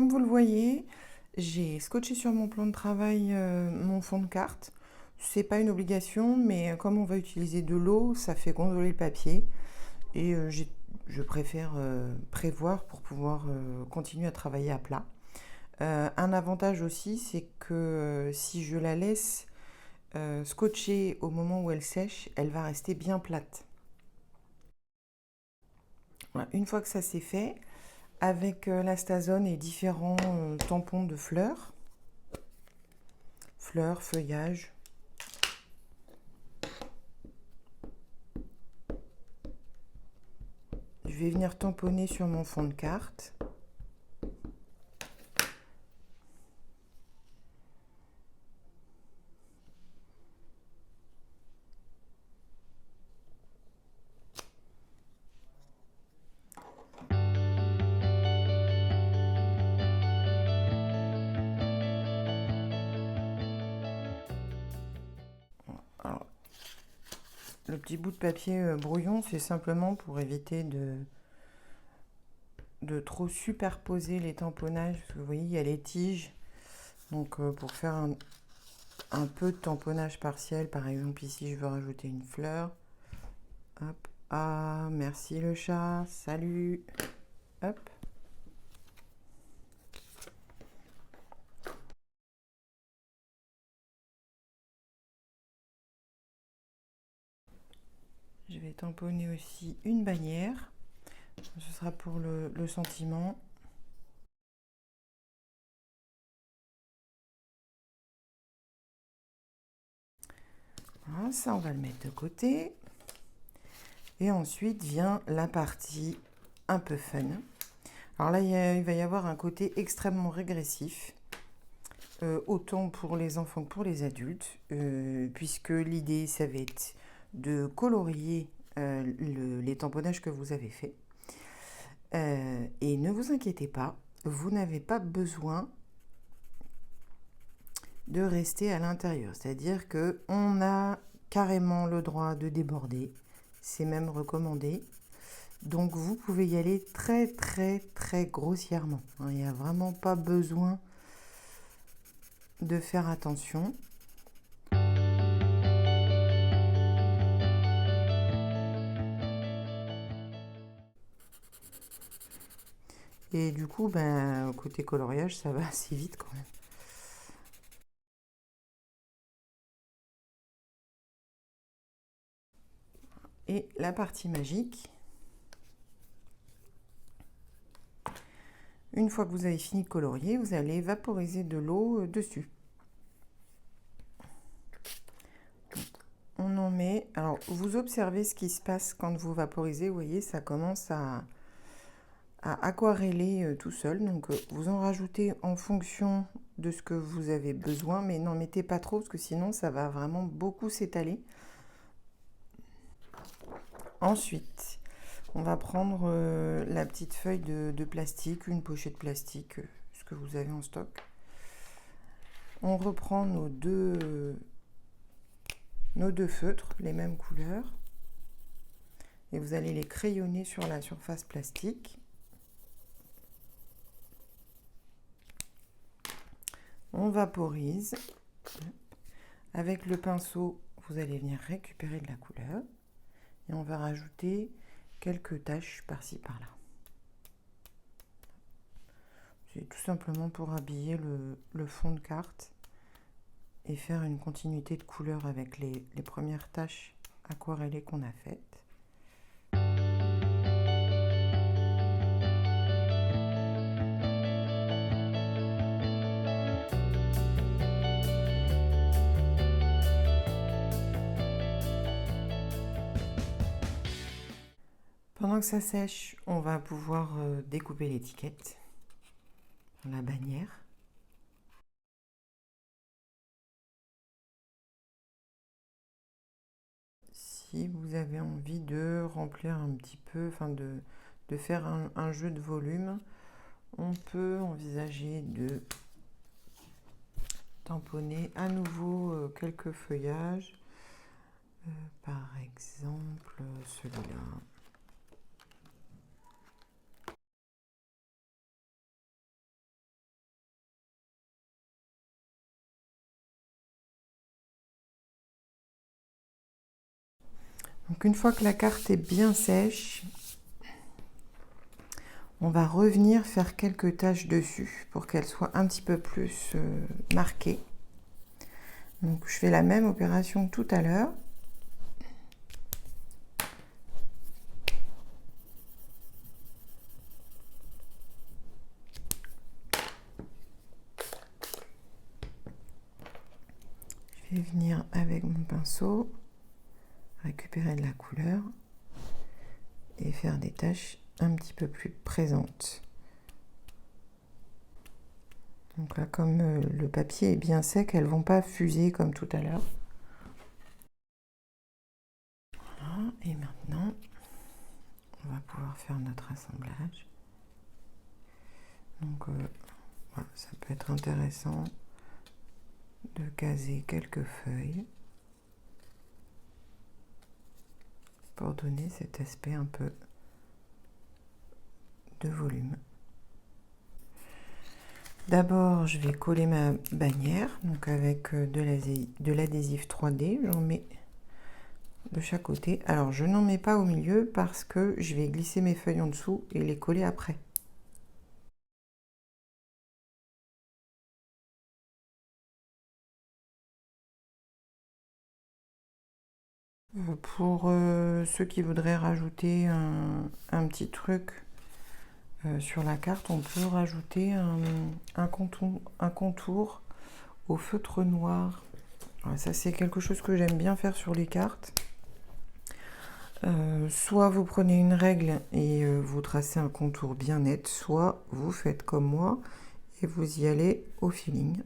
comme vous le voyez, j'ai scotché sur mon plan de travail mon fond de carte. C'est pas une obligation, mais comme on va utiliser de l'eau, ça fait gondoler le papier. Et je préfère prévoir pour pouvoir continuer à travailler à plat. Un avantage aussi, c'est que si je la laisse scotcher au moment où elle sèche, elle va rester bien plate. Voilà. Une fois que ça c'est fait, avec l'astazone et différents tampons de fleurs, feuillages, je vais venir tamponner sur mon fond de carte. Alors, le petit bout de papier brouillon, c'est simplement pour éviter de trop superposer les tamponnages. Parce que vous voyez, il y a les tiges. Donc pour faire un peu de tamponnage partiel, par exemple ici je veux rajouter une fleur. Hop. Ah, merci le chat. Salut. Hop. Je vais tamponner aussi une bannière. Ce sera pour le sentiment. Voilà, ça on va le mettre de côté. Et ensuite vient la partie un peu fun. Alors là, il va y avoir un côté extrêmement régressif, autant pour les enfants que pour les adultes, puisque l'idée, ça va être de colorier les tamponnages que vous avez faits. Et ne vous inquiétez pas, vous n'avez pas besoin de rester à l'intérieur. C'est-à-dire qu'on a carrément le droit de déborder. C'est même recommandé. Donc vous pouvez y aller très très très grossièrement. Il n'y a vraiment pas besoin de faire attention. Et du coup, côté coloriage, ça va assez vite quand même. Et la partie magique, une fois que vous avez fini de colorier, vous allez vaporiser de l'eau dessus. On en met. Alors, vous observez ce qui se passe quand vous vaporisez. Vous voyez, ça commence à aquareller tout seul. Donc, vous en rajoutez en fonction de ce que vous avez besoin, mais n'en mettez pas trop parce que sinon, ça va vraiment beaucoup s'étaler. Ensuite, on va prendre la petite feuille de plastique, une pochette plastique, ce que vous avez en stock. On reprend nos deux feutres, les mêmes couleurs. Et vous allez les crayonner sur la surface plastique. On vaporise. Avec le pinceau, vous allez venir récupérer de la couleur. Et on va rajouter quelques taches par-ci par-là. C'est tout simplement pour habiller le fond de carte et faire une continuité de couleurs avec les premières taches aquarellées qu'on a faites. Pendant que ça sèche, on va pouvoir découper l'étiquette, la bannière. Si vous avez envie de remplir un petit peu, enfin de faire un jeu de volume, on peut envisager de tamponner à nouveau quelques feuillages. Par exemple, celui-là. Donc une fois que la carte est bien sèche, on va revenir faire quelques taches dessus pour qu'elle soit un petit peu plus marquée. Donc je fais la même opération que tout à l'heure. Je vais venir avec mon pinceau récupérer de la couleur et faire des taches un petit peu plus présentes. Donc là, comme le papier est bien sec, elles ne vont pas fuser comme tout à l'heure. Voilà, et maintenant, on va pouvoir faire notre assemblage. Donc voilà, ça peut être intéressant de caser quelques feuilles pour donner cet aspect un peu de volume. D'abord, je vais coller ma bannière, donc avec de l'adhésif 3D, j'en mets de chaque côté. Alors, je n'en mets pas au milieu parce que je vais glisser mes feuilles en dessous et les coller après. Pour ceux qui voudraient rajouter un petit truc sur la carte, on peut rajouter un contour au feutre noir. Alors ça, c'est quelque chose que j'aime bien faire sur les cartes. Soit vous prenez une règle et vous tracez un contour bien net, soit vous faites comme moi et vous y allez au feeling.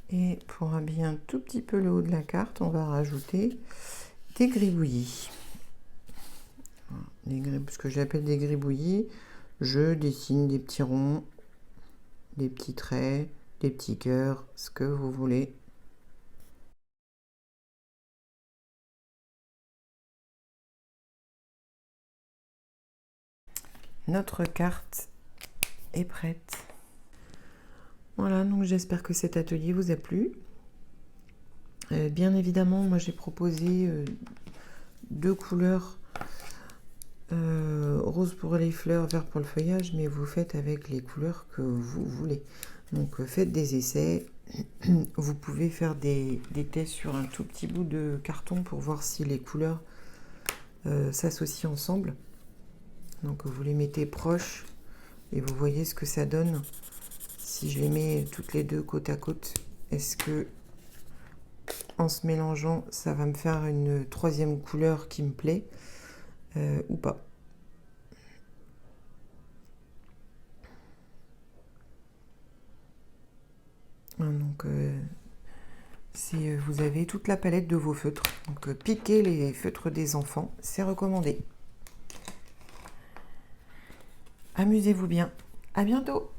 Et pour habiller un tout petit peu le haut de la carte, on va rajouter des gribouillis. Ce que j'appelle des gribouillis, je dessine des petits ronds, des petits traits, des petits cœurs, ce que vous voulez. Notre carte est prête. Voilà, donc j'espère que cet atelier vous a plu. Bien évidemment, moi j'ai proposé deux couleurs, rose pour les fleurs, vert pour le feuillage, mais vous faites avec les couleurs que vous voulez. Donc faites des essais. Vous pouvez faire des tests sur un tout petit bout de carton pour voir si les couleurs s'associent ensemble. Donc vous les mettez proches et vous voyez ce que ça donne. Si je les mets toutes les deux côte à côte, est-ce que en se mélangeant, ça va me faire une troisième couleur qui me plaît ou pas? Donc vous avez toute la palette de vos feutres. Donc piquez les feutres des enfants, c'est recommandé. Amusez-vous bien. À bientôt!